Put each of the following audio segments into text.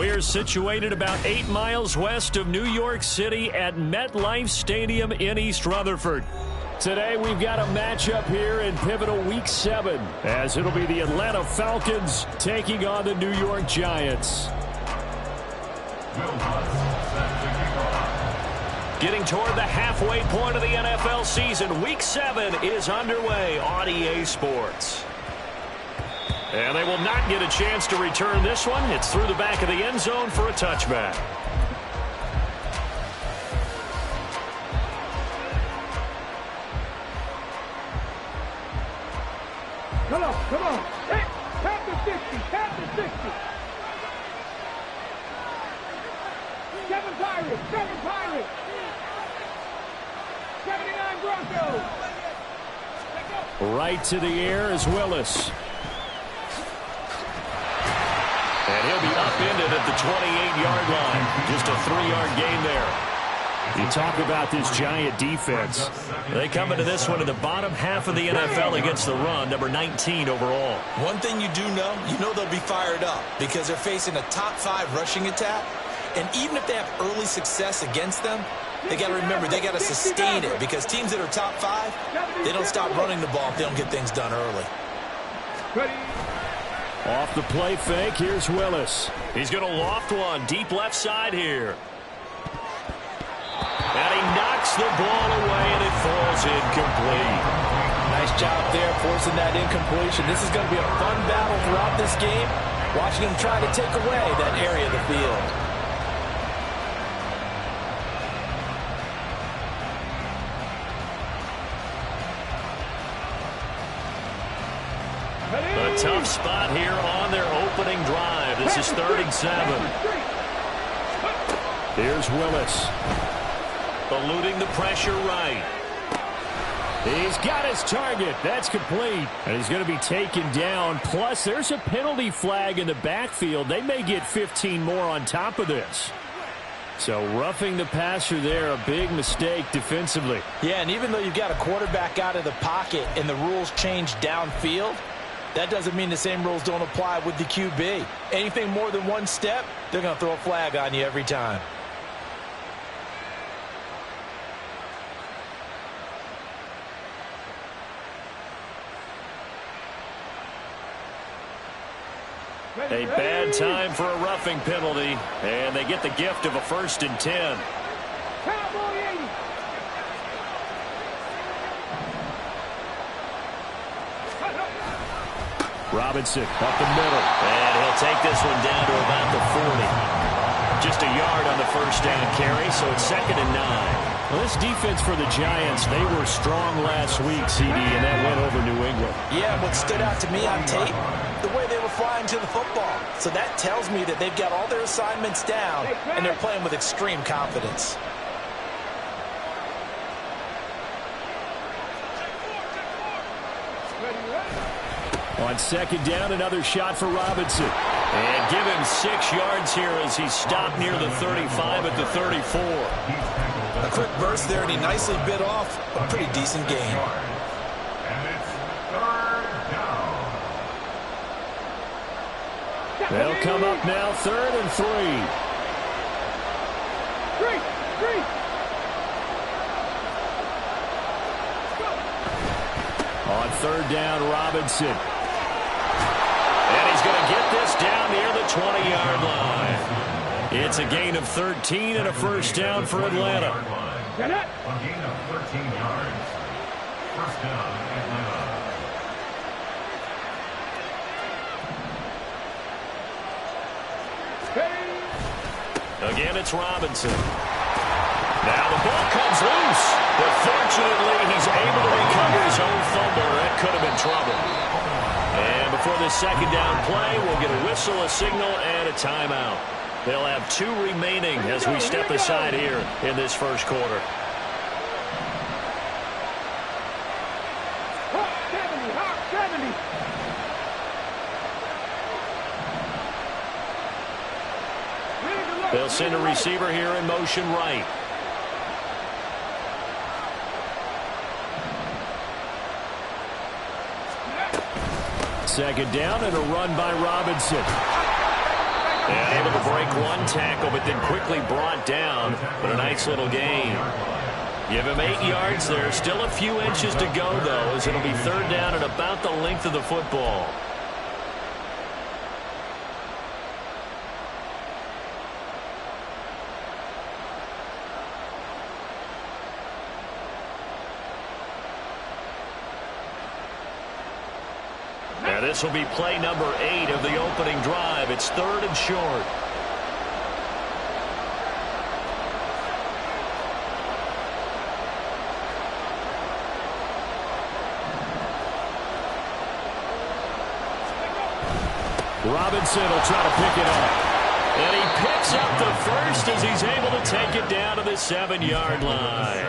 here, situated about 8 miles west of New York City at MetLife Stadium in East Rutherford. Today we've got a matchup here in pivotal Week 7, as it'll be the Atlanta Falcons taking on the New York Giants. Getting toward the halfway point of the NFL season, Week 7 is underway on EA Sports. And they will not get a chance to return this one. It's through the back of the end zone for a touchback. Come on. Hey, tap the 60. 7 Pirates. 79 Broncos. Right to the air is Willis. And he'll be upended at the 28-yard line. Just a 3-yard gain there. You talk about this Giant defense. They come into this one in the bottom half of the NFL against the run, number 19 overall. One thing you do know they'll be fired up because they're facing a top 5 rushing attack. And even if they have early success against them, they got to remember they got to sustain it because teams that are top 5, they don't stop running the ball if they don't get things done early. Off the play fake, here's Willis. He's going to loft one deep left side here. And he knocks the ball away, and it falls incomplete. Nice job there forcing that incompletion. This is going to be a fun battle throughout this game, watching him try to take away that area of the field. A tough spot here on their opening drive. This is 3rd and 7. Here's Willis. Eluding the pressure right. He's got his target. That's complete. And he's going to be taken down. Plus, there's a penalty flag in the backfield. They may get 15 more on top of this. So roughing the passer there, a big mistake defensively. Yeah, and even though you've got a quarterback out of the pocket and the rules change downfield, that doesn't mean the same rules don't apply with the QB. Anything more than one step, they're going to throw a flag on you every time. A bad time for a roughing penalty, and they get the gift of a 1st and 10. Robinson up the middle, and he'll take this one down to about the 40. Just a yard on the 1st down carry, so it's 2nd and 9. Well, this defense for the Giants, they were strong last week, CD, and that went over New England. Yeah, what stood out to me on tape, the way they were flying to the football. So that tells me that they've got all their assignments down, and they're playing with extreme confidence. On 2nd down, another shot for Robinson. And give him 6 yards here as he stopped near the 35 at the 34. A quick burst there, and he nicely bit off a pretty decent gain. They'll come up now 3rd and 3. On 3rd down, Robinson. And he's going to get this down near the 20-yard line. It's a gain of 13 and a 1st down for Atlanta. A gain of 13 yards. 1st down, Atlanta. Again, it's Robinson. Now the ball comes loose, but fortunately he's able to recover his own fumble. That could have been trouble. And before this 2nd down play, we'll get a whistle, a signal, and a timeout. They'll have 2 remaining as we step aside here in this 1st quarter. They'll send a receiver here in motion right. Second down and a run by Robinson. And able to break one tackle, but then quickly brought down. But a nice little gain. Give him 8 yards there. Still a few inches to go, though, as it'll be third down at about the length of the football. Now this will be play number 8 of the opening drive. It's third and short. Robinson will try to pick it up. And he picks up the first as he's able to take it down to the 7-yard line.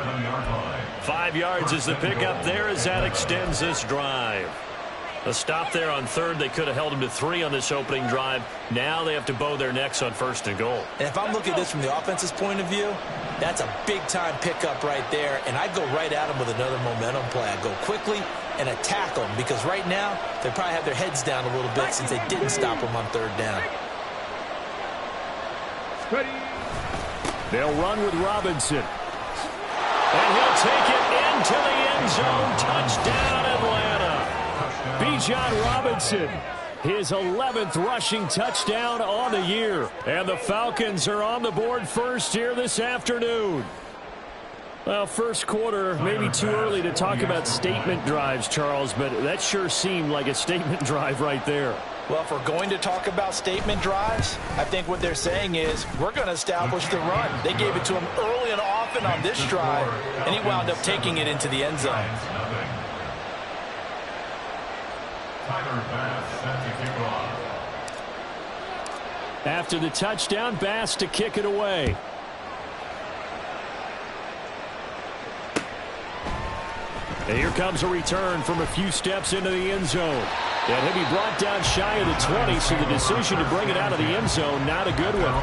5 yards is the pickup there as that extends this drive. A stop there on third. They could have held him to 3 on this opening drive. Now they have to bow their necks on first and goal. And if I'm looking at this from the offense's point of view, that's a big-time pickup right there. And I'd go right at him with another momentum play. I'd go quickly and attack them, because right now they probably have their heads down a little bit since they didn't stop him on third down. They'll run with Robinson. And he'll take it into the end zone. Touchdown, Atlanta. Bijan Robinson, his 11th rushing touchdown on the year. And the Falcons are on the board first here this afternoon. Well, first quarter, maybe too early to talk about statement drives, Charles, but that sure seemed like a statement drive right there. Well, if we're going to talk about statement drives, I think what they're saying is we're going to establish the run. They gave it to him early and often on this drive, and he wound up taking it into the end zone. After the touchdown, Bass to kick it away. And here comes a return from a few steps into the end zone. And he'll be brought down shy of the 20, so the decision to bring it out of the end zone, not a good one.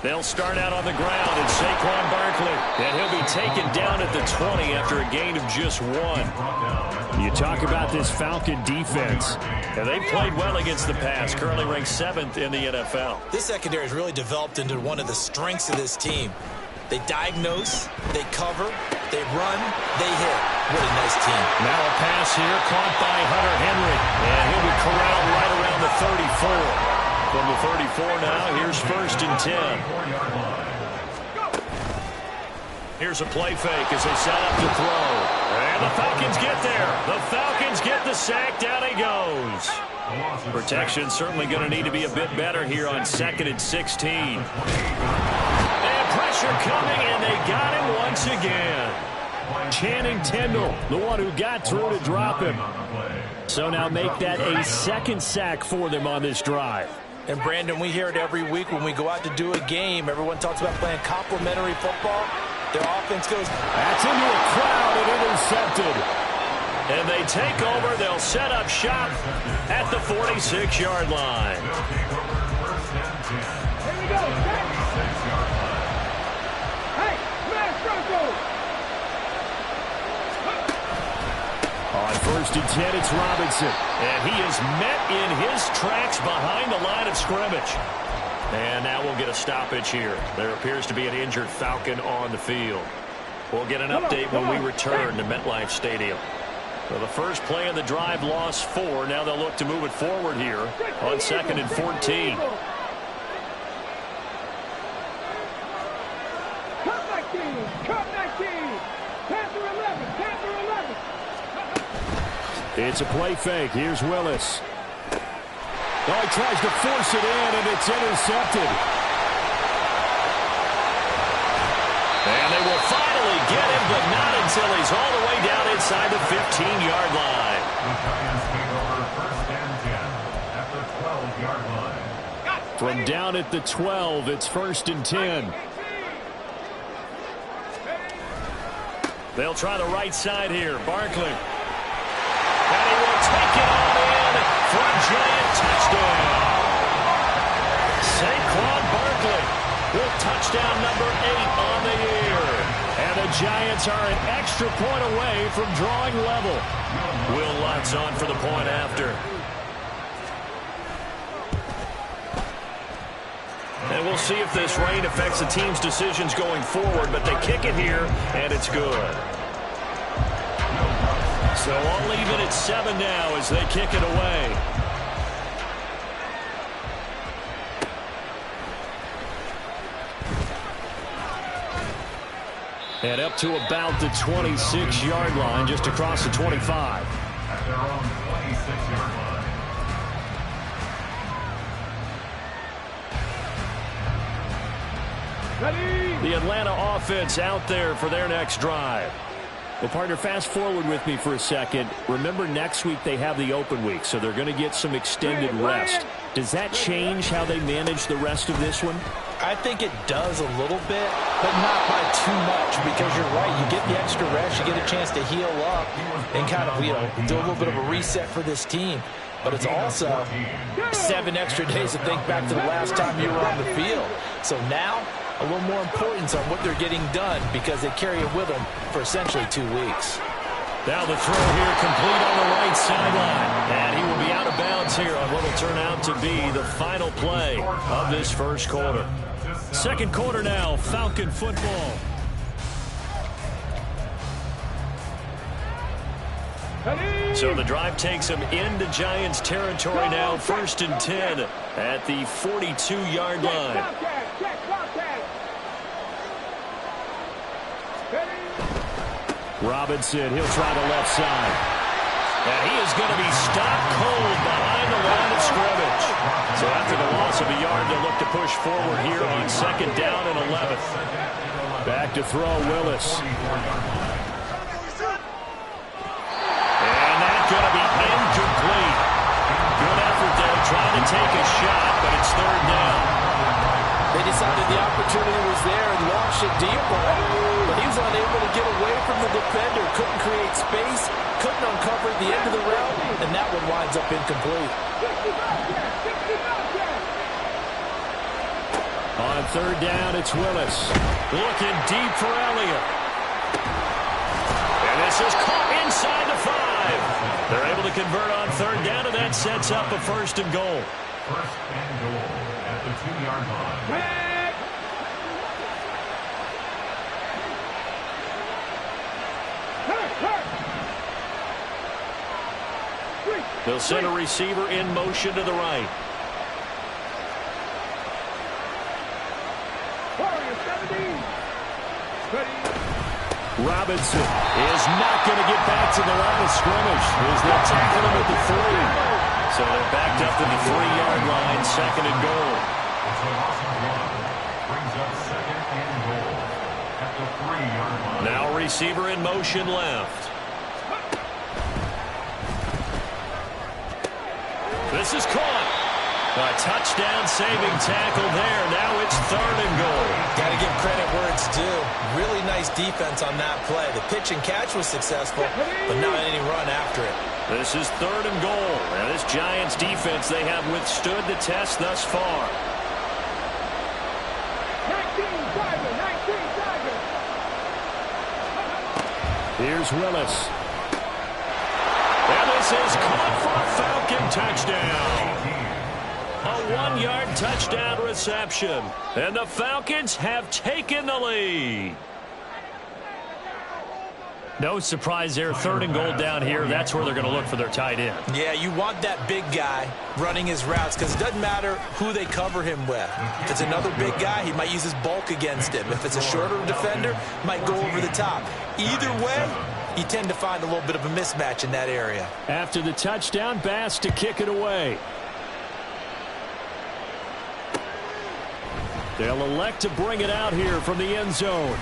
They'll start out on the ground. It's Saquon Barkley. And he'll be taken down at the 20 after a gain of just 1. You talk about this Falcon defense. And they've played well against the pass. Currently ranked 7th in the NFL. This secondary has really developed into one of the strengths of this team. They diagnose, they cover, they run, they hit. What a nice team. Now a pass here caught by Hunter Henry. And he'll be corralled right around the 34. From the 34 now, here's first and 10. Here's a play fake as they set up to throw. And the Falcons get there. The Falcons get the sack. Down he goes. Protection certainly going to need to be a bit better here on 2nd and 16. And pressure coming, and they got him once again. Channing Tindall, the one who got through to drop him. So now make that a 2nd sack for them on this drive. And, Brandon, we hear it every week when we go out to do a game. Everyone talks about playing complementary football. Their offense goes, that's into a crowd and intercepted. And they take over. They'll set up shop at the 46-yard line. Here we go. Hey, smash Bronco. On 1st and 10, it's Robinson. And he is met in his tracks behind the line of scrimmage. And now we'll get a stoppage here. There appears to be an injured Falcon on the field. We'll get an update when we return to MetLife Stadium. So the first play of the drive lost 4. Now they'll look to move it forward here on 2nd and 14. Cut 19. Cut 19. Panther 11. Panther 11. It's a play fake. Here's Willis. Oh, he tries to force it in, and it's intercepted. And they will finally get him, but not until he's all the way down inside the 15-yard line. From down at the 12, it's 1st and 10. They'll try the right side here. Barkley. And he will take it all in for a giant touchdown. Saquon Barkley with touchdown number 8 on the year. Giants are an extra point away from drawing level. Will Lutz on for the point after. And we'll see if this rain affects the team's decisions going forward, but they kick it here, and it's good. So I'll leave it at 7 now as they kick it away. And up to about the 26-yard line, just across the 25. At their own 26-yard line. The Atlanta offense out there for their next drive. Well, partner, fast forward with me for a second. Remember, next week they have the open week, so they're going to get some extended rest. Does that change how they manage the rest of this one? I think it does a little bit, but not by too much, because you're right. You get the extra rest. You get a chance to heal up and kind of, do a little bit of a reset for this team. But it's also 7 extra days to think back to the last time you were on the field. So now, a little more importance on what they're getting done, because they carry it with them for essentially 2 weeks. Now the throw here complete on the right sideline. And he will be out of bounds here on what will turn out to be the final play of this first quarter. Second quarter now, Falcon football. So the drive takes them into Giants territory now, 1st and 10 at the 42-yard line. Robinson, he'll try the left side. And he is going to be stopped cold behind the line of scrimmage. So after the loss of a yard, they'll look to push forward here on 2nd down and 11. Back to throw, Willis. And that's going to be incomplete. Good effort there, trying to take a shot, but it's 3rd down. They decided the opportunity was there and launched it deep, but he was unable to get away from the defender, couldn't create space, couldn't uncover the end of the route, and that one winds up incomplete. On 3rd down, it's Willis. Looking deep for Elliott. And this is caught inside the 5. They're able to convert on 3rd down, and that sets up a 1st and goal. 1st and goal at the 2-yard line. They'll send a receiver in motion to the right. Robinson is not going to get back to the line of scrimmage as they'll tackle him at the 3. So they're backed up to the 3-yard line, 2nd and goal. Brings up 2nd and goal at the 3-yard line. Now receiver in motion left. This is caught. A touchdown-saving tackle there. Now it's 3rd and goal. Got to give credit where it's due. Really nice defense on that play. The pitch and catch was successful, but not any run after it. This is 3rd and goal. And this Giants defense, they have withstood the test thus far. 19 Tiger. Here's Willis. And this is caught for a Falcon touchdown. A 1-yard touchdown reception. And the Falcons have taken the lead. No surprise there. 3rd and goal down here. That's where they're going to look for their tight end. Yeah, you want that big guy running his routes, because it doesn't matter who they cover him with. If it's another big guy, he might use his bulk against him. If it's a shorter defender, might go over the top. Either way, you tend to find a little bit of a mismatch in that area. After the touchdown, Bass to kick it away. They'll elect to bring it out here from the end zone.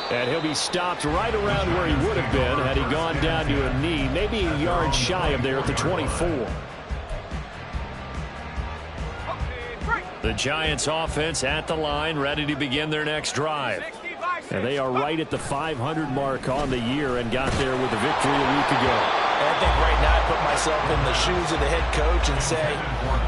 And he'll be stopped right around where he would have been had he gone down to a knee, maybe a yard shy of there at the 24. The Giants offense at the line, ready to begin their next drive. And they are right at the 500 mark on the year and got there with a victory a week ago. And I think right now I put myself in the shoes of the head coach and say,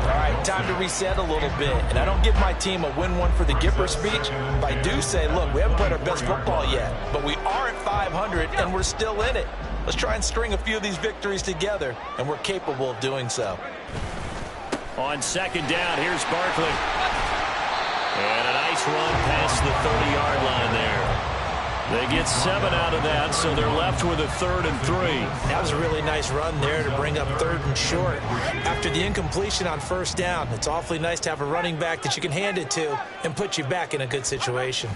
all right, time to reset a little bit. And I don't give my team a win one for the Gipper speech, but I do say, look, we haven't played our best football yet, but we are at 500 and we're still in it. Let's try and string a few of these victories together, and we're capable of doing so. On second down, here's Barkley. And a nice run past the 30-yard line there. They get 7 out of that, so they're left with a 3rd and 3. That was a really nice run there to bring up 3rd and short. After the incompletion on 1st down, it's awfully nice to have a running back that you can hand it to and put you back in a good situation.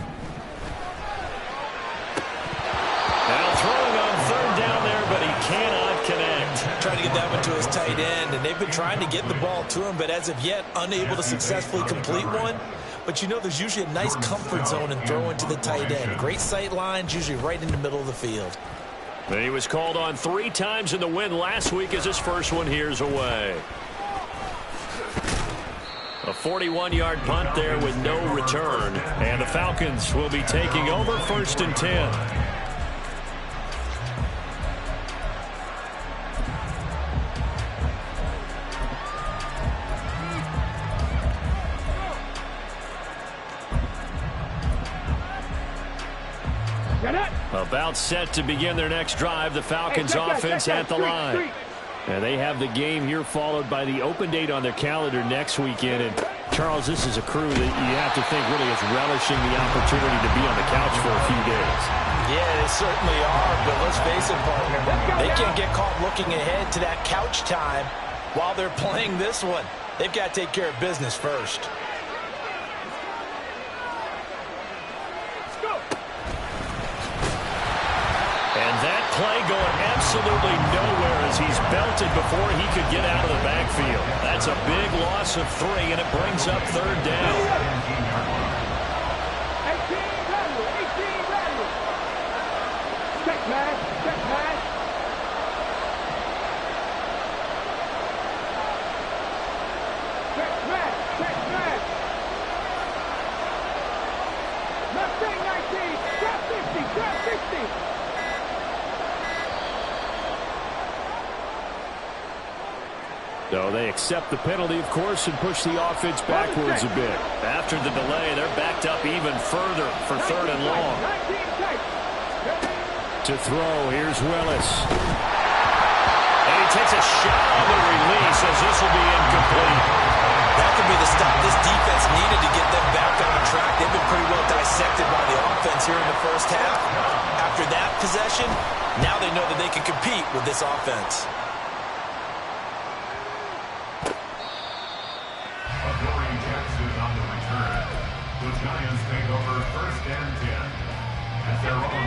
Now throwing on 3rd down there, but he cannot connect. Trying to get that one to his tight end, and they've been trying to get the ball to him, but as of yet, unable to successfully complete one. But you know there's usually a nice comfort zone in throwing to the tight end. Great sight lines, usually right in the middle of the field. He was called on 3 times in the win last week as his first one here's away. A 41-yard punt there with no return. And the Falcons will be taking over 1st and 10. About set to begin their next drive. The Falcons offense at the line. And they have the game here followed by the open date on their calendar next weekend. And Charles, this is a crew that you have to think really is relishing the opportunity to be on the couch for a few days. Yeah, they certainly are, but let's face it, partner. They can't get caught looking ahead to that couch time while they're playing this one. They've got to take care of business first. That play going absolutely nowhere as he's belted before he could get out of the backfield. That's a big loss of 3, and it brings up 3rd down. 18 value. Check pass. Check pass. Check pass. Check pass. Mustang 19. Trap 50. Trap 50. So they accept the penalty, of course, and push the offense backwards a bit. After the delay, they're backed up even further for 3rd and long. To throw, here's Willis. And he takes a shot on the release as this will be incomplete. That could be the stop this defense needed to get them back on track. They've been pretty well dissected by the offense here in the 1st half. After that possession, now they know that they can compete with this offense.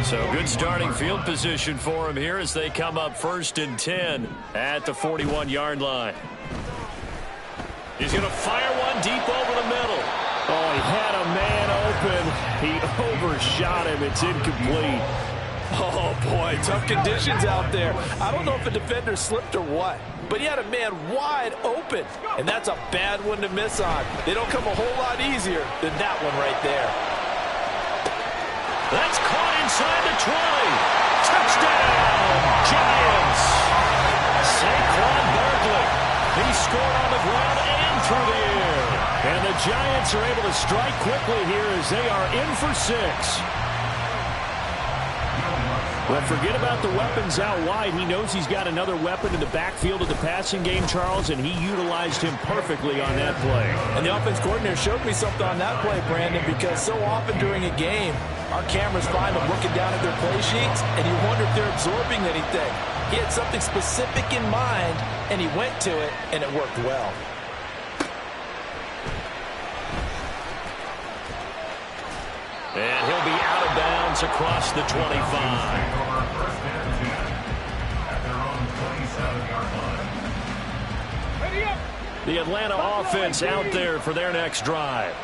So good starting field position for him here as they come up 1st and 10 at the 41-yard line. He's going to fire one deep over the middle. Oh, he had a man open. He overshot him. It's incomplete. Oh, boy, tough conditions out there. I don't know if a defender slipped or what, but he had a man wide open, and that's a bad one to miss on. They don't come a whole lot easier than that one right there. That's caught inside the 20. Touchdown, Giants. Saquon Barkley. He scored on the ground and through the air. And the Giants are able to strike quickly here as they are in for 6. Well, forget about the weapons out wide. He knows he's got another weapon in the backfield of the passing game, Charles, and he utilized him perfectly on that play. And the offense coordinator showed me something on that play, Brandon, because so often during a game, our cameras find them looking down at their play sheets, and you wonder if they're absorbing anything. He had something specific in mind, and he went to it, and it worked well. And he'll be out of bounds across the 25. The Atlanta offense out there for their next drive.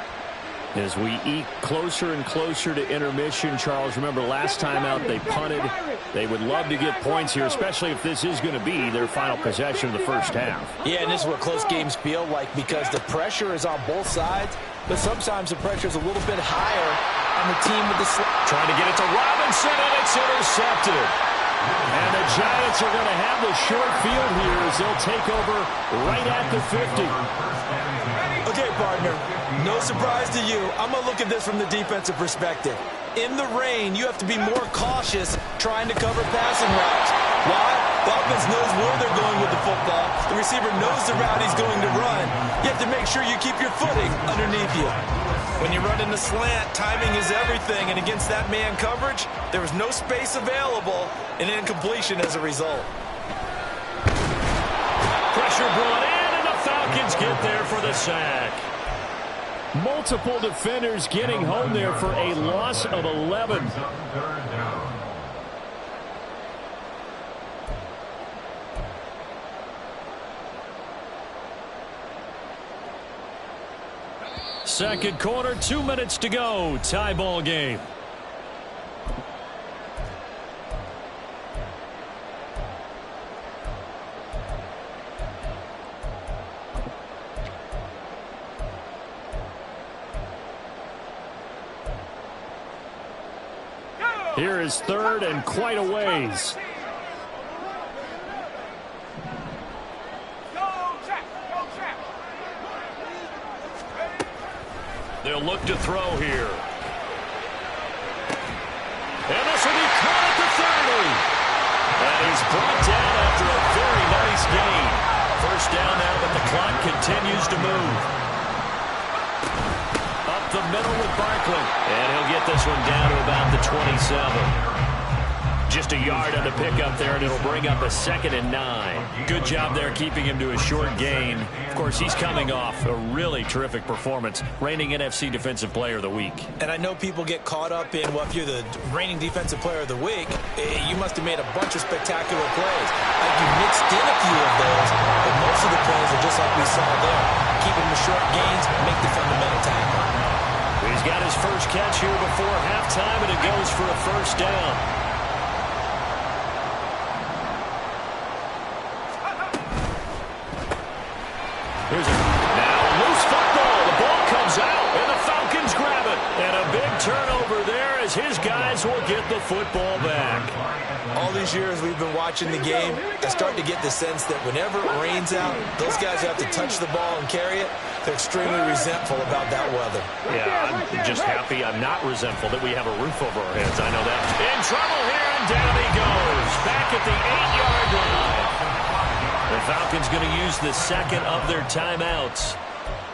As we eke closer and closer to intermission, Charles, remember last time out they punted. They would love to get points here, especially if this is going to be their final possession of the 1st half. Yeah, and this is what close games feel like because the pressure is on both sides, but sometimes the pressure is a little bit higher on the team with the slot. Trying to get it to Robinson, and it's intercepted. And the Giants are going to have the short field here as they'll take over right at the 50. Okay, partner, no surprise to you. I'm going to look at this from the defensive perspective. In the rain, you have to be more cautious trying to cover passing routes. Why? The offense knows where they're going with the football. The receiver knows the route he's going to run. You have to make sure you keep your footing underneath you. When you run in the slant, timing is everything, and against that man coverage, there was no space available, and incompletion as a result. Pressure brought in, and the Falcons get there for the sack. Multiple defenders getting home there for a loss of 11. Second quarter, 2 minutes to go. Tie ball game. Here is third and quite a ways. They'll look to throw here. And this will be caught at the 30. And he's brought down after a very nice gain. First down now, but the clock continues to move. Up the middle with Barkley. And he'll get this one down to about the 27. Just a yard on the pickup there, and it'll bring up a 2nd and 9. Good job there keeping him to a short gain. Of course, he's coming off a really terrific performance, reigning NFC Defensive Player of the Week. And I know people get caught up in, well, if you're the reigning Defensive Player of the Week, you must have made a bunch of spectacular plays. Like you mixed in a few of those, but most of the plays are just like we saw there. Keep them to short gains, make the fundamental tackle. He's got his first catch here before halftime, and it goes for a first down. Here's a now loose football. The ball comes out, and the Falcons grab it. And a big turnover there as his guys will get the football back. All these years we've been watching the game, I start to get the sense that whenever it rains out, those guys who have to touch the ball and carry it, they're extremely resentful about that weather. Yeah, I'm just happy I'm not resentful that we have a roof over our heads. I know that. In trouble here, and down he goes. Back at the 8-yard line. The Falcons going to use the second of their timeouts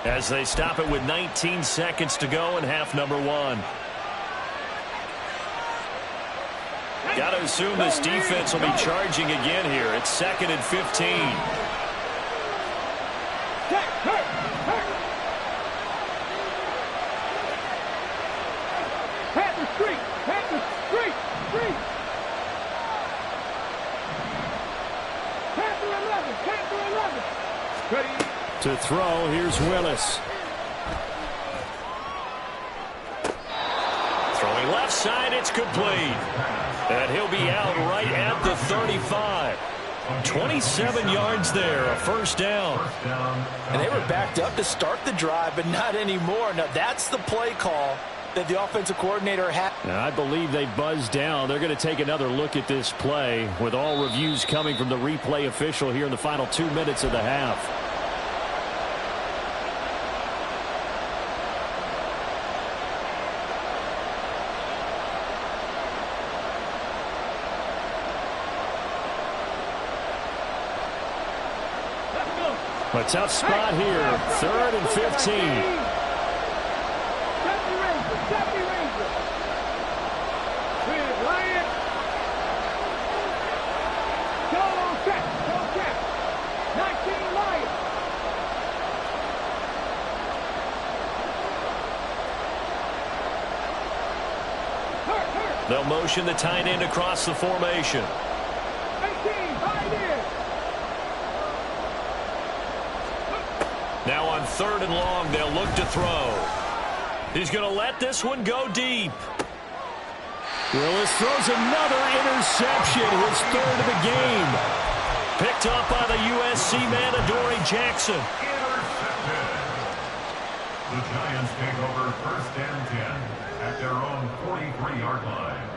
as they stop it with 19 seconds to go in half number 1. Got to assume this defense will be charging again here. It's 2nd and 15. Pat the street! Pat the street! Street! Pat the 11! Pat the 11! Ready? To throw, here's Willis. Throwing left side, it's complete. And he'll be out right at the 35. 27 yards there, a first down. And they were backed up to start the drive, but not anymore. Now, that's the play call that the offensive coordinator had. Now, I believe they buzzed down. They're going to take another look at this play with all reviews coming from the replay official here in the final 2 minutes of the half. A tough spot here, 3rd and 15. Deputy Ranger. Here's Lion. Go check. 19 Lion. Hurt. They'll motion the tight end across the formation. 18, hide in. Now on 3rd and long, they'll look to throw. He's going to let this one go deep. Willis throws another interception, his 3rd of the game. Picked up by the USC man, Adoree Jackson. Intercepted. The Giants take over 1st and 10 at their own 43-yard line.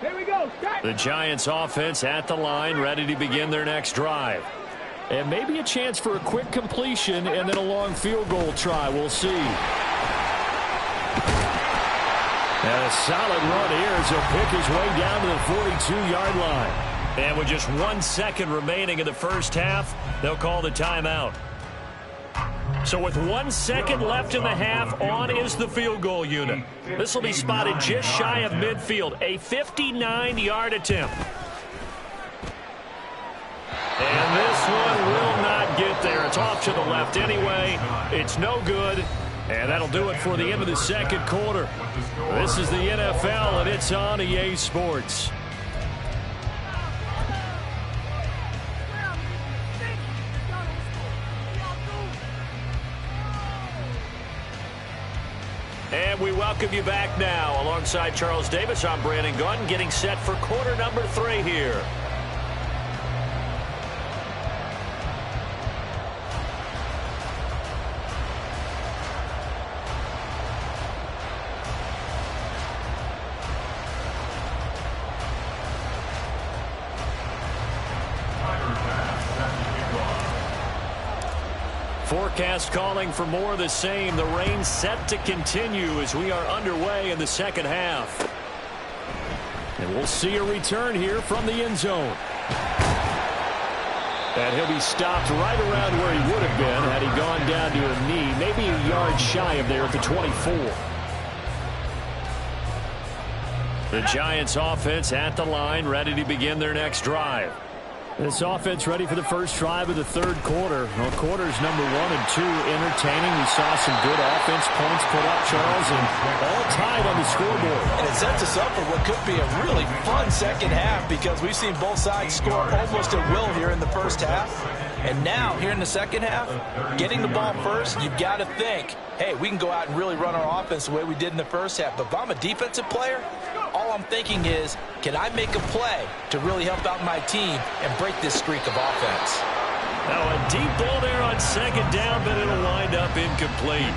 Here we go. Start. The Giants offense at the line, ready to begin their next drive. And maybe a chance for a quick completion and then a long field goal try. We'll see. And a solid run here as he'll pick his way down to the 42-yard line. And with just 1 second remaining in the first half, they'll call the timeout. So with 1 second left in the half, on is the field goal unit. This will be spotted just shy of midfield, a 59-yard attempt. And this one will not get there. It's off to the left anyway. It's no good. And that'll do it for the end of the second quarter. This is the NFL, and it's on EA Sports. And we welcome you back now. Alongside Charles Davis, I'm Brandon Gunn, getting set for quarter number 3 here. Forecast calling for more of the same. The rain set to continue as we are underway in the second half. And we'll see a return here from the end zone. And he'll be stopped right around where he would have been had he gone down to a knee, maybe a yard shy of there at the 24. The Giants offense at the line, ready to begin their next drive. This offense ready for the first drive of the third quarter. Well, quarters number 1 and 2 entertaining. We saw some good offense points put up, Charles, and all tied on the scoreboard. And it sets us up for what could be a really fun second half because we've seen both sides score almost at will here in the first half. And now, here in the second half, getting the ball first, you've got to think, hey, we can go out and really run our offense the way we did in the first half. But if I'm a defensive player, all I'm thinking is, can I make a play to really help out my team and break this streak of offense? Now a deep ball there on second down, but it'll wind up incomplete.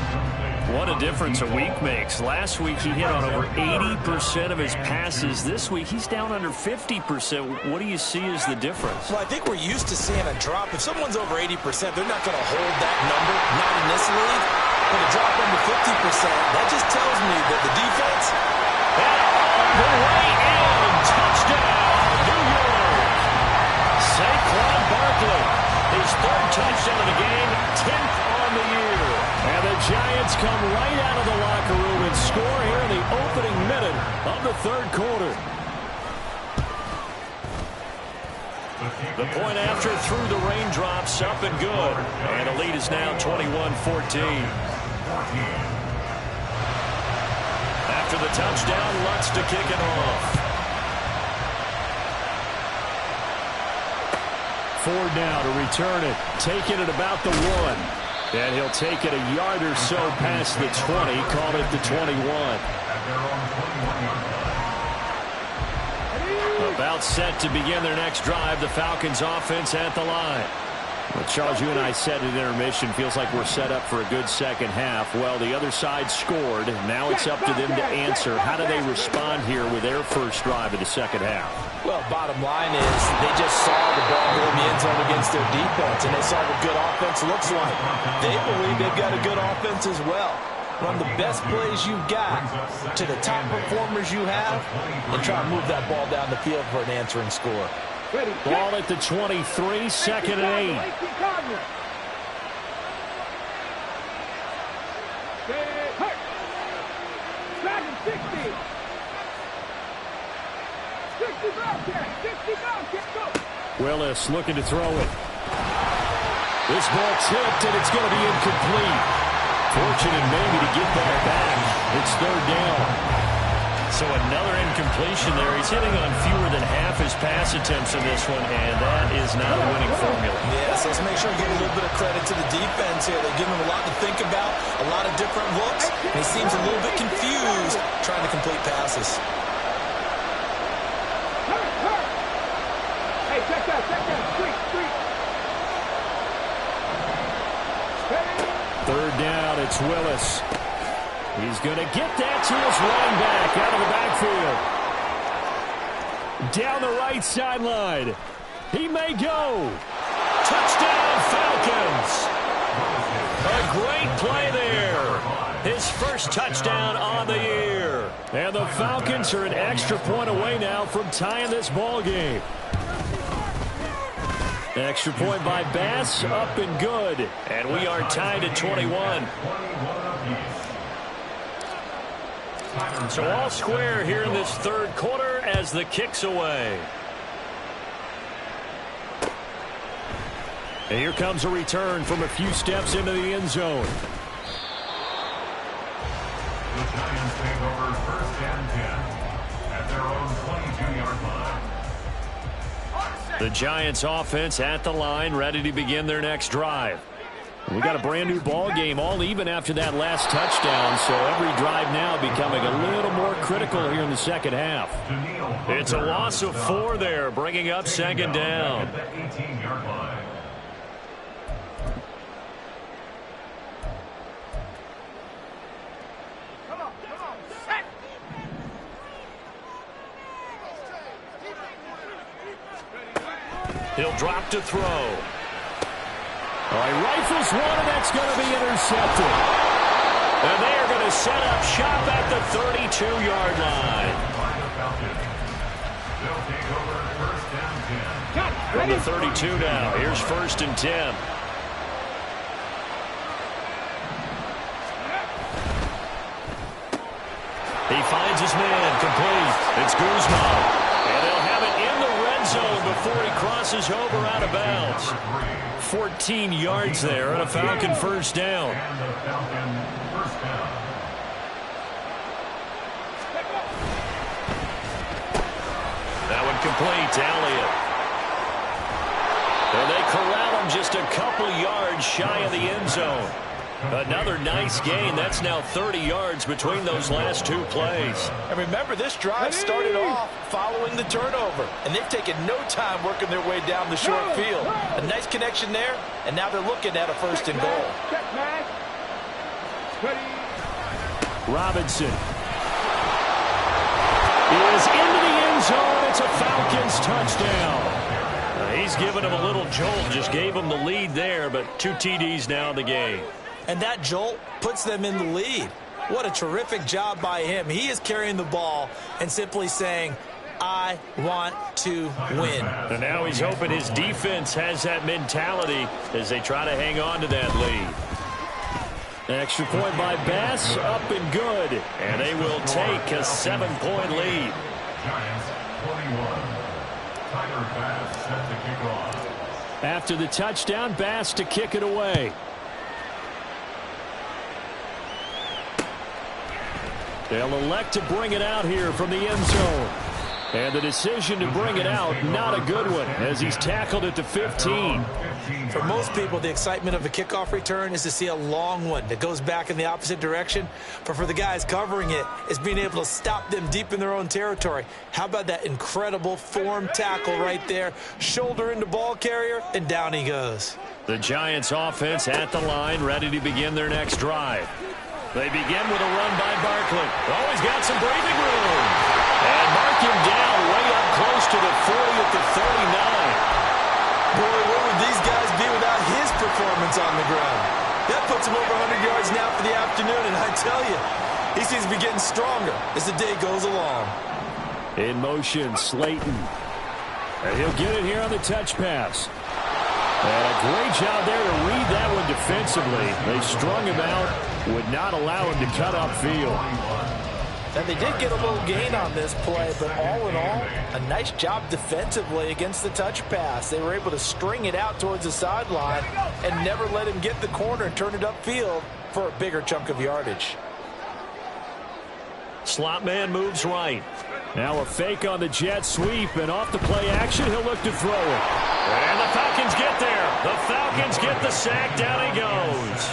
What a difference a week makes. Last week he hit on over 80% of his passes. This week he's down under 50%. What do you see as the difference? Well, I think we're used to seeing a drop. If someone's over 80%, they're not going to hold that number, not in this league. But a drop under 50%, that just tells me that the defense... The way in, touchdown, New York. Saquon Barkley, his 3rd touchdown of the game, 10th on the year. And the Giants come right out of the locker room and score here in the opening minute of the third quarter. The point after through the raindrops, up and good. And the lead is now 21-14. After the touchdown, Lutz to kick it off. 4 now to return it. Taking it about the 1. And he'll take it a yard or so past the 20. Call it the 21. About set to begin their next drive. The Falcons offense at the line. Well, Charles, you and I said at intermission, feels like we're set up for a good second half. Well, the other side scored. Now it's up to them to answer. How do they respond here with their first drive of the second half? Well, bottom line is they just saw the ball go in the end zone against their defense, and they saw what good offense looks like. They believe they've got a good offense as well. Run the best plays you've got to the top performers you have, and try to move that ball down the field for an answering score. Ball at the 23, 2nd and 8. Willis looking to throw it. This ball tipped, and it's going to be incomplete. Fortunate maybe to get that back. It's 3rd down. So another incompletion there. He's hitting on fewer than half his pass attempts in this one, and that is not a winning formula. Yeah, so let's make sure we give a little bit of credit to the defense here. They're giving him a lot to think about, a lot of different looks, and he seems a little bit confused trying to complete passes. Hey, check that. Street. 3rd down, it's Willis. He's going to get that to his running back out of the backfield. Down the right sideline. He may go. Touchdown, Falcons. A great play there. His first touchdown on the year. And the Falcons are an extra point away now from tying this ball game. Extra point by Bass, up and good. And we are tied at 21. So all square here in this third quarter as the kick's away. And here comes a return from a few steps into the end zone. The Giants take over first and 10 at their own 22-yard line. The Giants offense at the line, ready to begin their next drive. We got a brand new ball game, all even after that last touchdown, so every drive now becoming a little more critical here in the second half. It's a loss of 4 there, bringing up second down. He'll drop to throw. All right, rifles one, and that's going to be intercepted. And they are going to set up shop at the 32-yard line. From the 32 now. Here's first and 10. He finds his man, complete. It's Guzman. And they'll have it in the red zone before he crosses over out of bounds. 14 yards there and a Falcon first down. That one complete to Elliott. And they corral him just a couple yards shy of the end zone. Another nice gain. That's now 30 yards between those last 2 plays. And remember, this drive started off following the turnover, and they've taken no time working their way down the short field. A nice connection there, and now they're looking at a first and goal. Robinson is into the end zone. It's a Falcons touchdown. He's given him a little jolt, just gave him the lead there, but 2 TDs now in the game. And that jolt puts them in the lead. What a terrific job by him. He is carrying the ball and simply saying, I want to win. And now he's hoping his defense has that mentality as they try to hang on to that lead. Extra point by Bass, up and good. And they will take a 7-point lead. Giants 41. Tyler Bass set to kick off. After the touchdown, Bass to kick it away. They'll elect to bring it out here from the end zone. And the decision to bring it out, not a good one, as he's tackled at the 15. For most people, the excitement of a kickoff return is to see a long one that goes back in the opposite direction. But for the guys covering it, it's being able to stop them deep in their own territory. How about that incredible form tackle right there? Shoulder into ball carrier, and down he goes. The Giants offense at the line, ready to begin their next drive. They begin with a run by Barkley. Oh, he's got some breathing room. And mark him down way up close to the 40 at the 39. Boy, where would these guys be without his performance on the ground? That puts him over 100 yards now for the afternoon, and I tell you, he seems to be getting stronger as the day goes along. In motion, Slayton. And he'll get it here on the touch pass. And a great job there to read that one defensively. They strung him out, would not allow him to cut upfield. And they did get a little gain on this play, but all in all, a nice job defensively against the touch pass. They were able to string it out towards the sideline and never let him get the corner and turn it upfield for a bigger chunk of yardage. Slot man moves right. Now a fake on the jet sweep, and off the play action, he'll look to throw it. And the Falcons get there. The Falcons get the sack. Down he goes.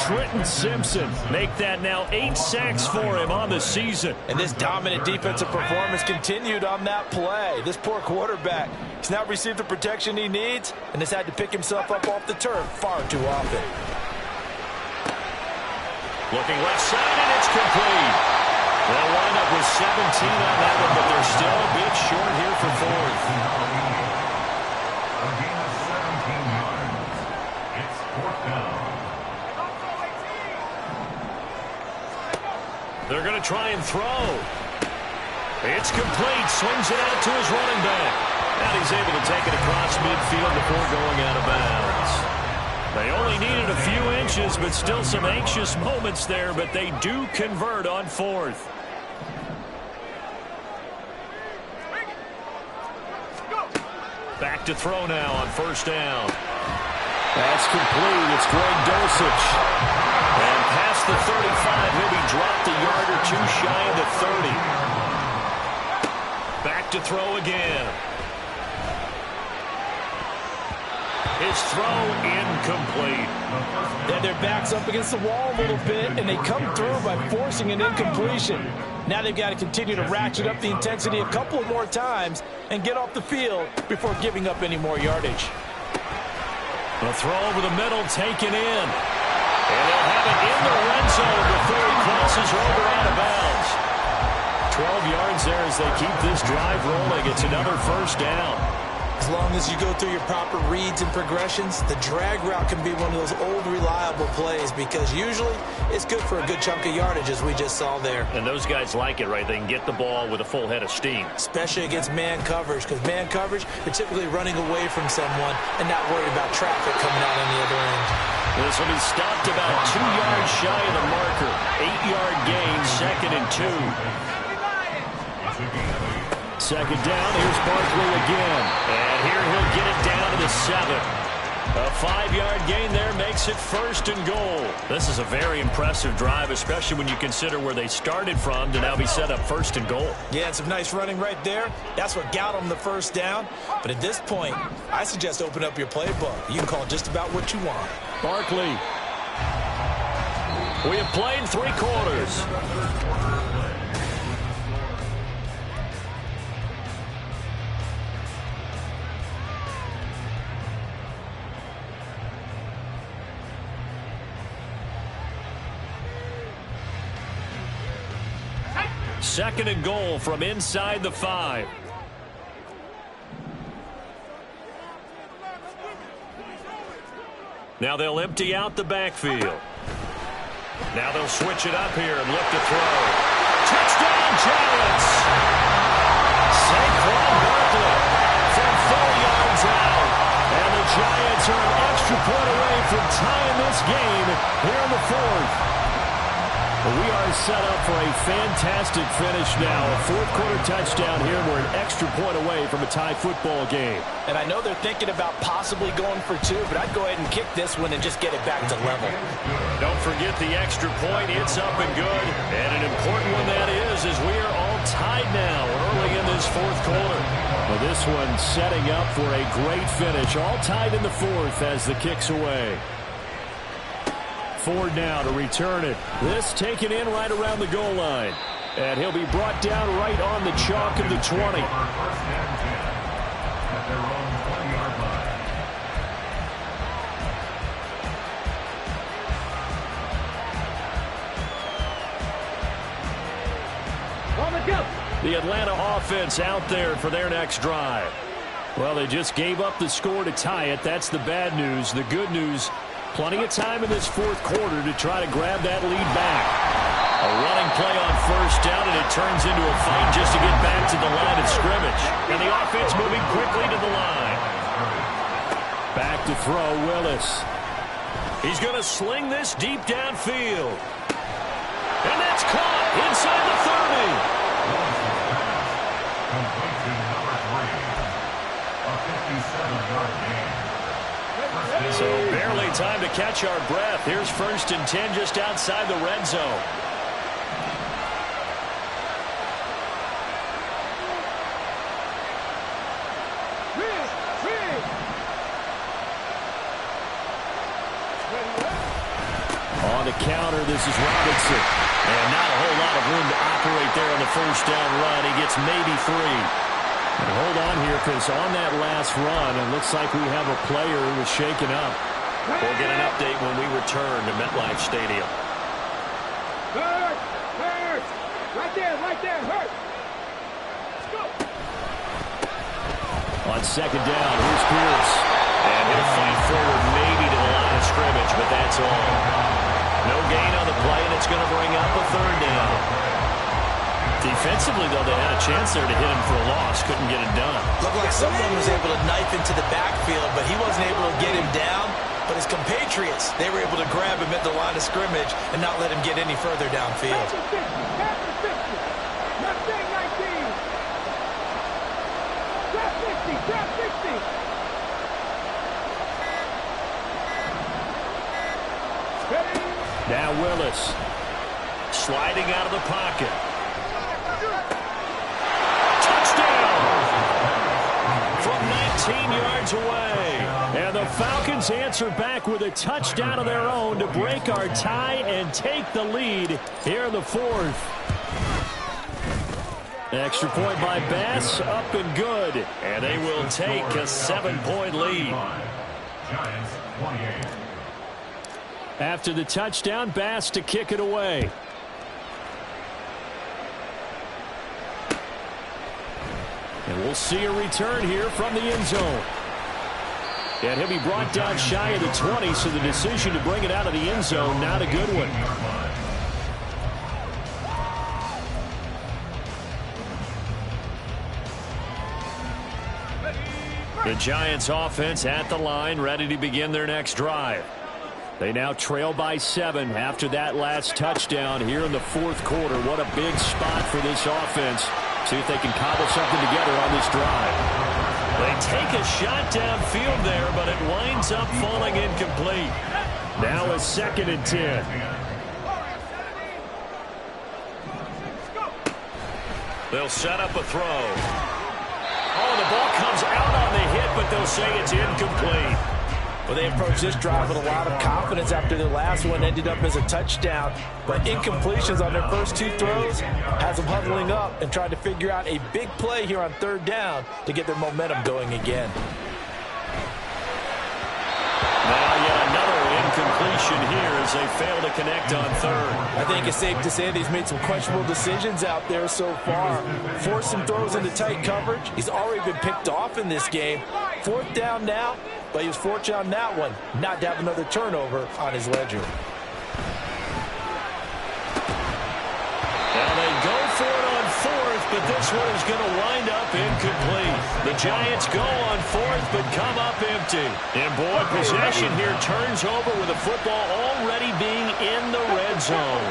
Trenton Simpson make that now 8 sacks for him on the season. And this dominant defensive performance continued on that play. This poor quarterback has now received the protection he needs and has had to pick himself up off the turf far too often. Looking left side, and it's complete. They'll wind up with 17 on that one, but they're still a bit short here for fourth. A gain of 17 yards. It's fourth down. They're going to try and throw. It's complete. Swings it out to his running back. And he's able to take it across midfield before going out of bounds. They only needed a few inches, but still some anxious moments there, but they do convert on fourth. Back to throw now on first down. That's complete. It's Greg Dulcich. And past the 35, he'll be dropped a yard or two shy of the 30. Back to throw again. His throw incomplete. And their back's up against the wall a little bit, and they come through by forcing an incompletion. Now they've got to continue to ratchet up the intensity a couple more times and get off the field before giving up any more yardage. A throw over the middle taken in. And they'll have it in the red zone before he crosses over out of bounds. 12 yards there as they keep this drive rolling. It's another first down. As long as you go through your proper reads and progressions, the drag route can be one of those old reliable plays because usually it's good for a good chunk of yardage as we just saw there. And those guys like it, right? They can get the ball with a full head of steam. Especially against man coverage, because man coverage, they're typically running away from someone and not worried about traffic coming out on the other end. This will be stopped about 2 yards shy of the marker. 8-yard gain, 2nd and 2. Second down, here's Barkley again. And here he'll get it down to the 7. A 5-yard gain there makes it 1st and goal. This is a very impressive drive, especially when you consider where they started from to now be set up 1st and goal. Yeah, and some nice running right there. That's what got them the first down. But at this point, I suggest open up your playbook. You can call just about what you want. Barkley. We have played 3 quarters. Second and goal from inside the 5. Now they'll empty out the backfield. Now they'll switch it up here and look to throw. Touchdown, Giants! Saquon Barkley from 4 yards out. And the Giants are an extra point away from tying this game here in the 4th. We are set up for a fantastic finish now. A 4th quarter touchdown here. We're an extra point away from a tie football game. And I know they're thinking about possibly going for 2, but I'd go ahead and kick this one and just get it back to level. Don't forget the extra point. It's up and good. And an important one that is we are all tied now early in this 4th quarter. Well, this one setting up for a great finish. All tied in the 4th as the kick's away. Ford now to return it. This taken in right around the goal line. And he'll be brought down right on the chalk of the 20. The Atlanta offense out there for their next drive. Well, they just gave up the score to tie it. That's the bad news. The good news, plenty of time in this 4th quarter to try to grab that lead back. A running play on first down, and it turns into a fight just to get back to the line of scrimmage. And the offense moving quickly to the line. Back to throw, Willis. He's going to sling this deep downfield. And that's caught inside the 30. So barely time to catch our breath. Here's 1st and 10 just outside the red zone. On the counter, this is Robinson. And not a whole lot of room to operate there on the first down run. He gets maybe 3. And hold on here, because on that last run, it looks like we have a player who was shaken up. We'll get an update when we return to MetLife Stadium. Right there, hurt. Let's go. On second down, here's Pierce. And he'll fight forward maybe to the line of scrimmage, but that's all. No gain on the play, and it's going to bring up a third down. Defensively, though, they had a chance there to hit him for a loss. Couldn't get it done. Looked like someone was able to knife into the backfield, but he wasn't able to get him down. But his compatriots, they were able to grab him at the line of scrimmage and not let him get any further downfield. Now Willis, sliding out of the pocket. Touchdown! From 19 yards away. And the Falcons answer back with a touchdown of their own to break our tie and take the lead here in the fourth. Extra point by Bass, up and good. And they will take a 7-point lead. Giants 28. After the touchdown, Bass to kick it away. And we'll see a return here from the end zone. And he'll be brought down shy of the 20, so the decision to bring it out of the end zone, not a good one. The Giants offense at the line, ready to begin their next drive. They now trail by 7 after that last touchdown here in the fourth quarter. What a big spot for this offense. See if they can cobble something together on this drive. They take a shot downfield there, but it winds up falling incomplete. Now a 2nd and 10. They'll set up a throw. Oh, the ball comes out on the hit, but they'll say it's incomplete. Well, they approached this drive with a lot of confidence after their last one ended up as a touchdown. But incompletions on their first 2 throws has them huddling up and trying to figure out a big play here on 3rd down to get their momentum going again. Now yet another incompletion here as they fail to connect on 3rd. I think it's safe to say that he's made some questionable decisions out there so far. Forced some throws into tight coverage. He's already been picked off in this game. 4th down now, but he was fortunate on that one not to have another turnover on his ledger. Now they go for it on 4th, but this one is going to wind up incomplete. The Giants go on 4th, but come up empty. And boy, possession here turns over with the football already being in the red zone.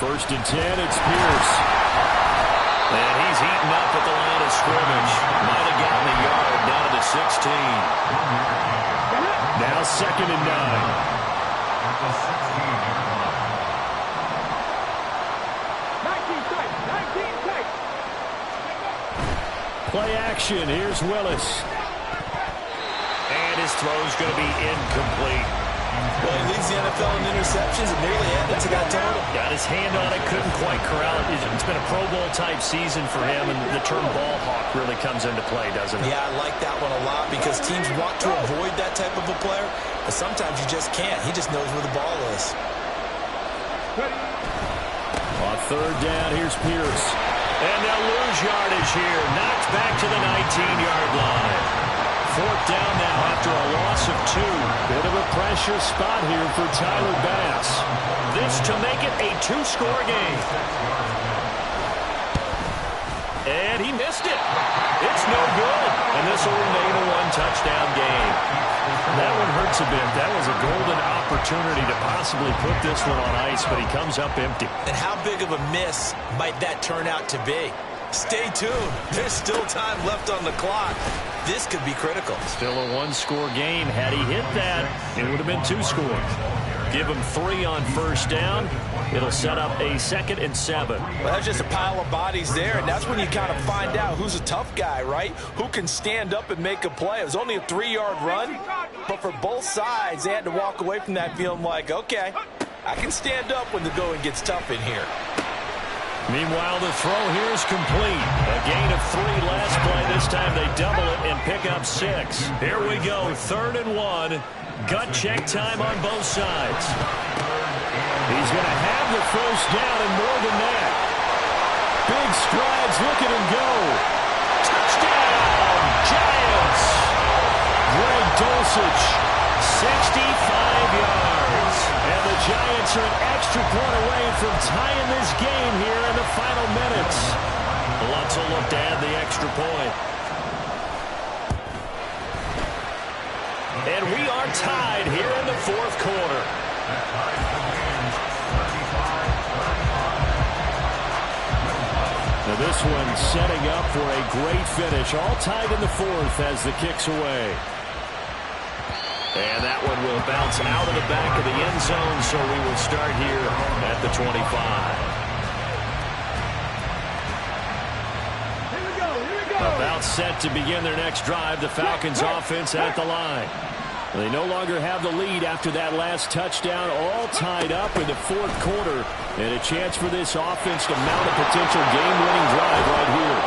1st and 10, it's Pierce. And he's eaten up at the line of scrimmage. Might have gotten a yard down to the 16. Now 2nd and 9. At the 16-yard line. 19 tight, 19 tight. Play action. Here's Willis. And his throw's going to be incomplete. Well, he leads the NFL in interceptions and nearly added to that total. Got his hand on it, couldn't quite corral it. It's been a Pro Bowl-type season for him, and the term ball hawk really comes into play, doesn't it? Yeah, I like that one a lot because teams want to avoid that type of a player, but sometimes you just can't. He just knows where the ball is. On 3rd down, here's Pierce. And they'll lose yardage here. Knocked back to the 19-yard line. 4th down now after a loss of 2. Bit of a pressure spot here for Tyler Bass. This to make it a 2-score game. And he missed it. It's no good. And this will remain a 1-touchdown game. That one hurts a bit. That was a golden opportunity to possibly put this one on ice, but he comes up empty. And how big of a miss might that turn out to be? Stay tuned. There's still time left on the clock. This could be critical. Still a 1-score game. Had he hit that, it would have been 2 scores. Give him 3 on 1st down. It'll set up a 2nd and 7. Well, that's just a pile of bodies there, and that's when you kind of find out who's a tough guy, right? Who can stand up and make a play. It was only a 3-yard run, but for both sides, they had to walk away from that feeling like, okay, I can stand up when the going gets tough in here. Meanwhile, the throw here is complete. A gain of 3 last play. This time they double it and pick up 6. Here we go, 3rd and 1. Gut check time on both sides. He's going to have the first down and more than that. Big strides. Look at him go. Touchdown, Giants. Greg Dulcich, 65 yards. And the Giants are an extra point away from tying this game here in the final minutes. Lutz will look to add the extra point. And we are tied here in the fourth quarter. Now this one setting up for a great finish. All tied in the fourth as the kick's away. And that one will bounce out of the back of the end zone, so we will start here at the 25. Here we go, here we go. About set to begin their next drive, the Falcons offense at the line. They no longer have the lead after that last touchdown, all tied up in the fourth quarter, and a chance for this offense to mount a potential game-winning drive right here.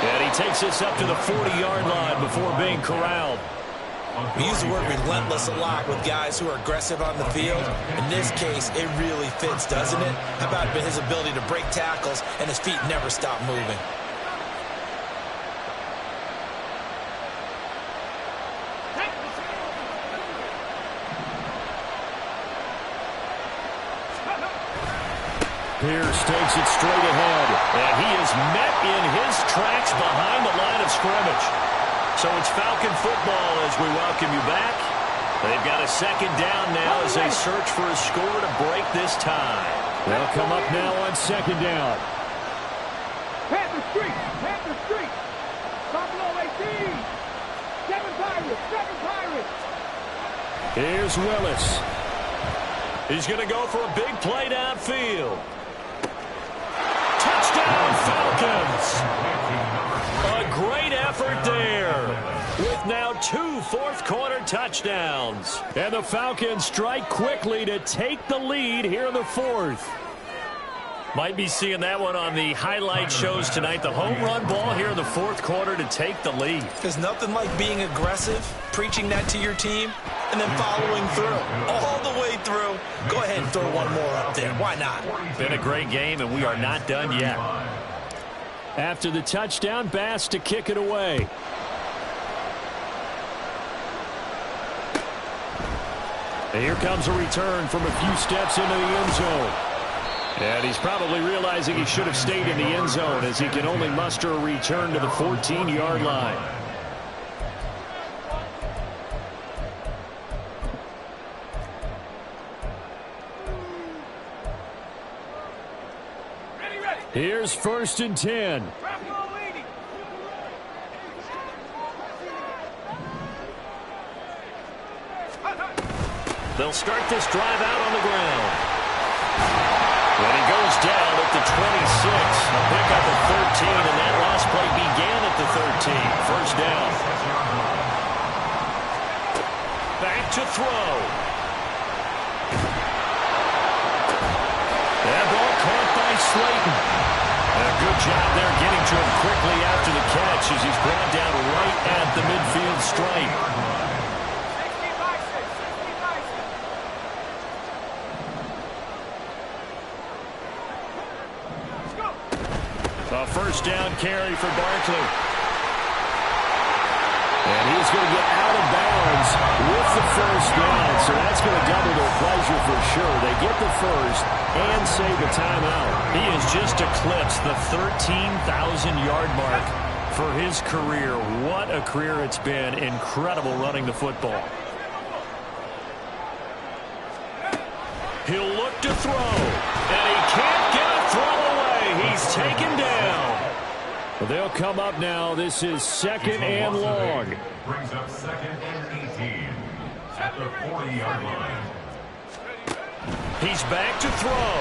And he takes this up to the 40-yard line before being corralled. We use the word relentless a lot with guys who are aggressive on the field. In this case, it really fits, doesn't it? How about his ability to break tackles and his feet never stop moving? Pierce takes it straight ahead, and he is met in his tracks behind the line of scrimmage. So it's Falcon football as we welcome you back. They've got a second down now as they search for a score to break this tie. They'll come up now on second down. Panther Street, Panther Street. Buffalo 18. 7 Pirates, 7 Pirates. Here's Willis. He's going to go for a big play downfield. Touchdown, Falcons! A great effort there, with now 2 fourth-quarter touchdowns. And the Falcons strike quickly to take the lead here in the fourth. Might be seeing that one on the highlight shows tonight. The home run ball here in the fourth quarter to take the lead. There's nothing like being aggressive, preaching that to your team, and then following through, all the way through. Go ahead and throw one more up there. Why not? Been a great game, and we are not done yet. After the touchdown, Bass to kick it away. And here comes a return from a few steps into the end zone. And he's probably realizing he should have stayed in the end zone as he can only muster a return to the 14-yard line. Here's 1st and 10. They'll start this drive out on the ground. And he goes down at the 26. A pickup at 13, and that last play began at the 13. First down. Back to throw. That ball caught by Slayton. And a good job there getting to him quickly after the catch as he's brought down right at the midfield stripe. A first down carry for Barkley. And he's going to get out of bounds with the first down. So that's going to double their pleasure for sure. They get the first and save the timeout. He has just eclipsed the 13,000-yard mark for his career. What a career it's been. Incredible running the football. He'll look to throw. And he can't get a throw away. He's taken down. They'll come up now. This is 2nd and long. Brings up 2nd and 18 at the 40-yard line. He's back to throw.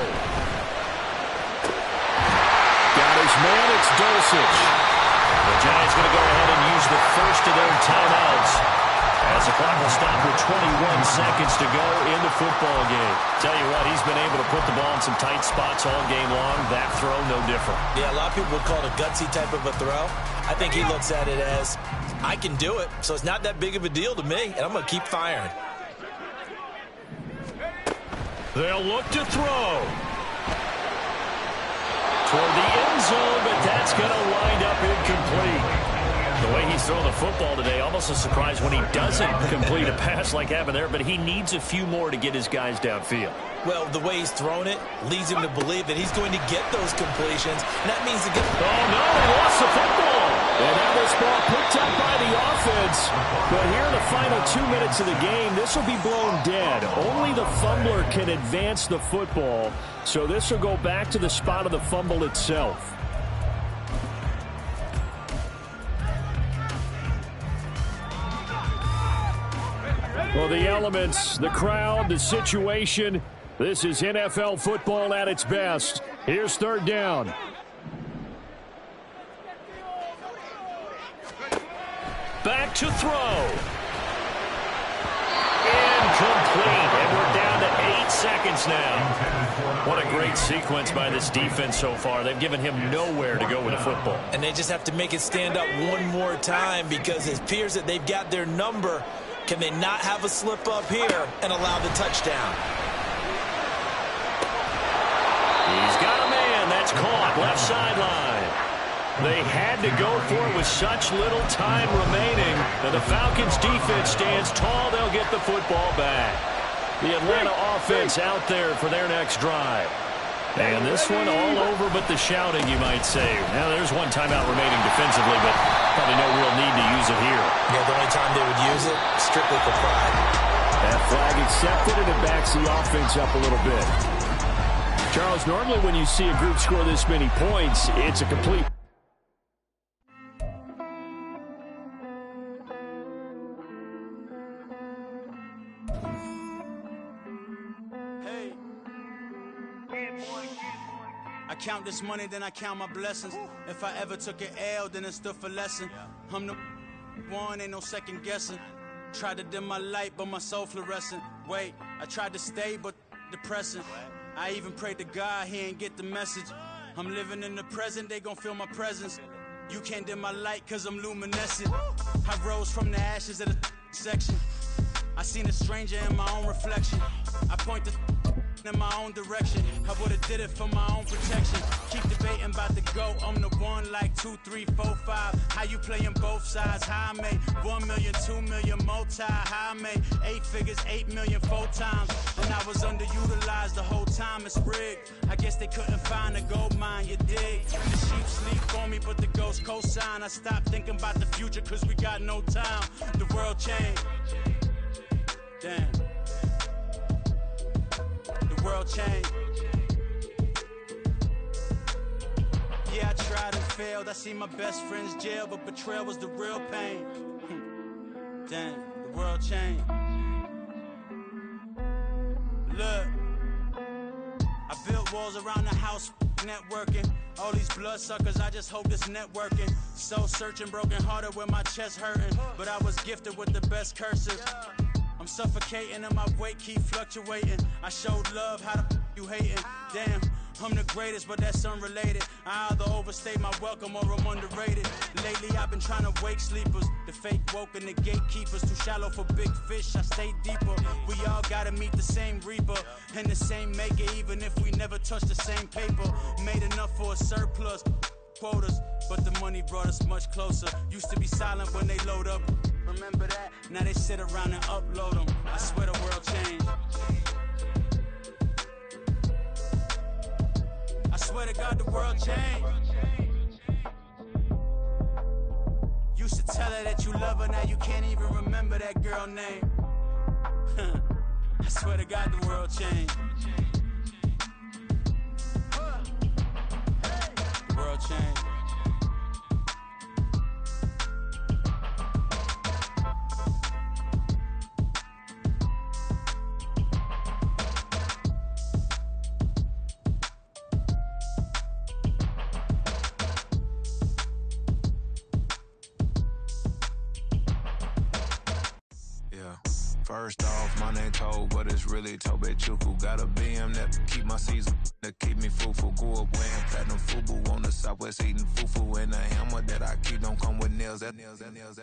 Got his man. It's Dulcich. The Giants going to go ahead and use the first of their timeouts as the clock will stop with 21 seconds to go in the football game. Tell you what, he's been able to put the ball in some tight spots all game long. That throw, no different. Yeah, a lot of people would call it a gutsy type of a throw. I think he looks at it as, I can do it, so it's not that big of a deal to me, and I'm going to keep firing. They'll look to throw. Toward the end zone, but that's going to wind up incomplete. The way he's throwing the football today, almost a surprise when he doesn't complete a pass like happened there, but he needs a few more to get his guys downfield. Well, the way he's thrown it leads him to believe that he's going to get those completions, and that means to get... Oh, no, he lost the football. And now this ball picked up by the offense. But here in the final 2 minutes of the game, this will be blown dead. Only the fumbler can advance the football, so this will go back to the spot of the fumble itself. Well, the elements, the crowd, the situation, this is NFL football at its best. Here's third down. Back to throw. Incomplete, and we're down to 8 seconds now. What a great sequence by this defense so far. They've given him nowhere to go with the football. And they just have to make it stand up one more time because it appears that they've got their number. Can they not have a slip up here and allow the touchdown? He's got a man. That's caught. Left sideline. They had to go for it with such little time remaining. And the Falcons defense stands tall. They'll get the football back. The Atlanta offense out there for their next drive. And this one all over but the shouting, you might say. Now, there's one timeout remaining defensively, but probably no real need to use it here. Yeah, the only time they would use it, strictly for pride. That flag accepted, and it backs the offense up a little bit. Charles, normally when you see a group score this many points, it's a complete... I count this money, then I count my blessings. If I ever took an L, then it stood for lesson. I'm the one, ain't no second guessing. Tried to dim my light, but my soul fluorescent. Wait, I tried to stay, but depressing. I even prayed to God, he ain't get the message. I'm living in the present, they gon' feel my presence. You can't dim my light, cause I'm luminescent. I rose from the ashes of the section. I seen a stranger in my own reflection. I point the in my own direction. I would've did it for my own protection. Keep debating about the GOAT. I'm the one like 2, 3, 4, 5. How you playing both sides? How I made 1 million, 2 million, multi. How I made 8 figures, 8 million 4 times. And I was underutilized the whole time. It's rigged. I guess they couldn't find a gold mine. You dig? The sheep sleep on me, but the ghost cosign. I stopped thinking about the future, cause we got no time. The world changed. Damn. The world changed. Yeah, I tried and failed. I see my best friends jail, but betrayal was the real pain. Damn, the world changed. Look, I built walls around the house, networking. All these bloodsuckers, I just hope this networking. Soul searching, broken hearted with my chest hurting. But I was gifted with the best cursive. I'm suffocating and my weight keep fluctuating. I showed love, how the you hating? Damn, I'm the greatest, but that's unrelated. I either overstay my welcome or I'm underrated. Lately I've been trying to wake sleepers. The fake woke and the gatekeepers. Too shallow for big fish, I stay deeper. We all gotta meet the same reaper and the same maker, even if we never touch the same paper. Made enough for a surplus quotas, but the money brought us much closer. Used to be silent when they load up. Remember that? Now they sit around and upload them. I swear the world changed. I swear to God the world changed. Used to tell her that you love her, now you can't even remember that girl name. I swear to God the world changed. The world changed. First off, my name Toad, but it's really Tobe Chuku. Got a BM that keep my season, that keep me fruitful. Grew up wearing platinum FUBU on the Southwest, eating fufu. And the hammer that I keep don't come with nails.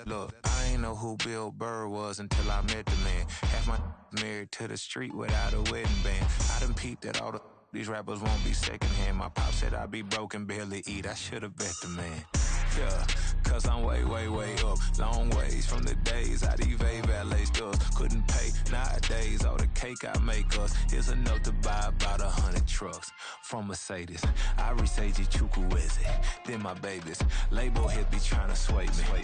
Look, I ain't know who Bill Burr was until I met the man. Half my married to the street without a wedding band. I done peeped at all these rappers won't be secondhand. My pop said I'd be broken, barely eat. I should've bet the man. Yeah, cause I'm way up. Long ways from the days I eBay valet stores. Couldn't pay nowadays. All the cake I make us is enough to buy about 100 trucks from Mercedes. I research Chukwueze, then my babies. Label hit be trying to sway me,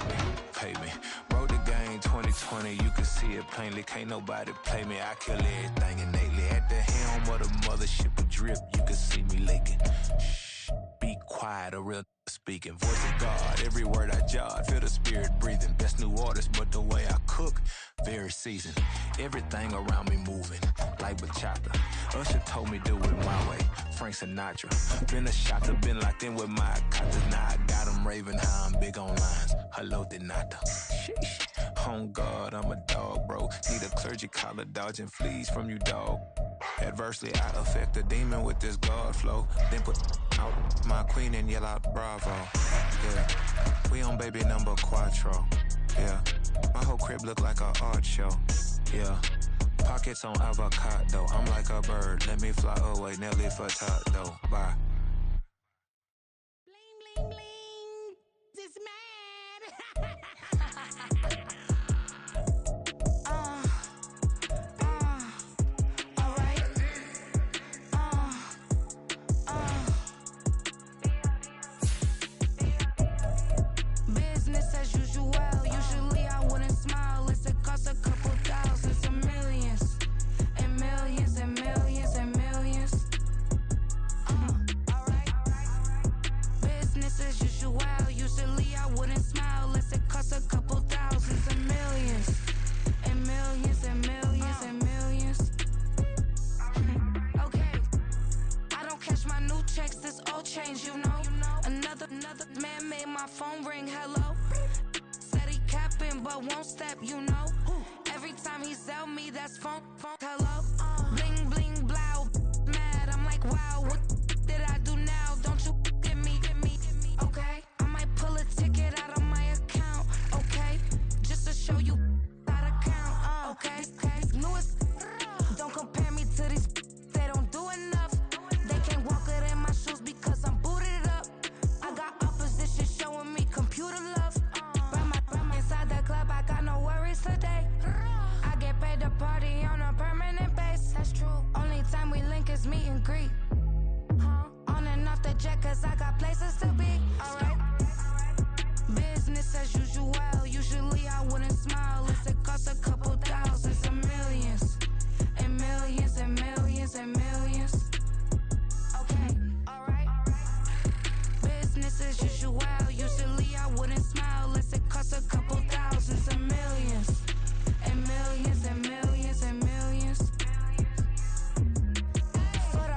pay me. Broke the game 2020, you can see it plainly. Can't nobody play me. I kill everything innately. At the helm of the mothership of drip, you can see me leaking. Shh, be quiet, a real speaking. Voice of God, every word I jot. Feel the spirit breathing. Best new artist, but the way I cook, very seasoned. Everything around me moving, like bachata. Usher told me do it my way. Frank Sinatra. Been a shocker, been locked in with my katas. Now I got them raving how I'm big on lines. Hello, Denata. Sheesh. On God, I'm a dog, bro. Need a clergy collar, dodging fleas from you, dog. Adversely, I affect a demon with this God flow. Then put out my queen and yell out bravo. Yeah, we on baby number quattro. Yeah, my whole crib look like a art show. Yeah, pockets on avocado. I'm like a bird, let me fly away. Nelly Furtado, bye. Bling, bling, bling. This man. Business as usual. Usually I wouldn't smile. It costs a couple thousands and millions. And millions and millions and millions. Alright. Business as usual. Usually I wouldn't smile. It costs a couple thousands and millions. And millions and millions and millions. Okay. I don't cash my new checks, this old change, you know. Another man made my phone ring, hello. Said he capping, but won't step, you know. Every time he sell me, that's phone, hello. Bling, bling, blow, mad, I'm like, wow, what did I do now? Don't you get me, okay? I might pull a ticket out of my account, okay? Just to show you how to count, okay? Newest, don't compare me to these, they don't do enough. They can't walk it in my shoes because I'm booted up. I got opposition showing me computer love. From inside the club, I got no worries today. I get paid to party on a permanent base. That's true. Only time we link is meet and greet. On and off the jet, cause I got places to be. Alright. Business as usual. Usually I wouldn't smile. It costs a couple thousands and millions. And millions and millions and millions. Okay, alright. Business as usual. Usually I wouldn't smile. It costs a couple thousands and millions. And millions and millions and millions. But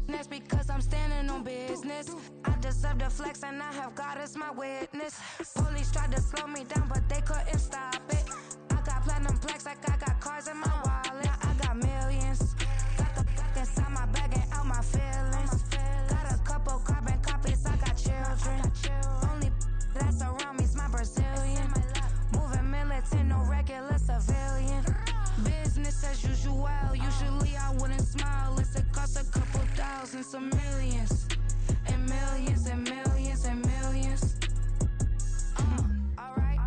that's because I'm standing on business. I deserve the flex and I have God as my witness. Police tried to slow me down, but they couldn't stop it. I got platinum plaques like I got cars in my wallet. I got millions. Got the inside my bag and out my feelings. Got a couple carbon copies, I got children. Only that's around me's my Brazilian. Moving militant, no regular civilian. Business as usual. Usually I wouldn't smile. It costs a couple thousands of millions. And millions and millions and millions. Alright.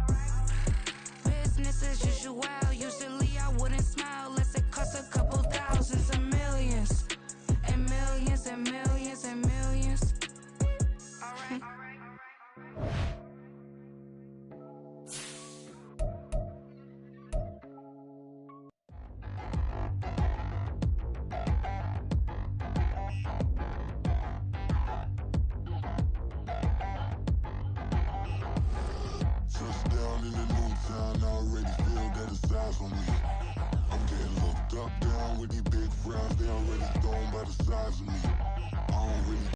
Business as usual. Usually I wouldn't smile. It costs a couple thousands of millions. And millions and millions and millions. Alright. Touchdown in the new town, I already feel that it's eyes on me. I'm getting looked up, down with these big frowns, they already thrown by the size of me. I don't really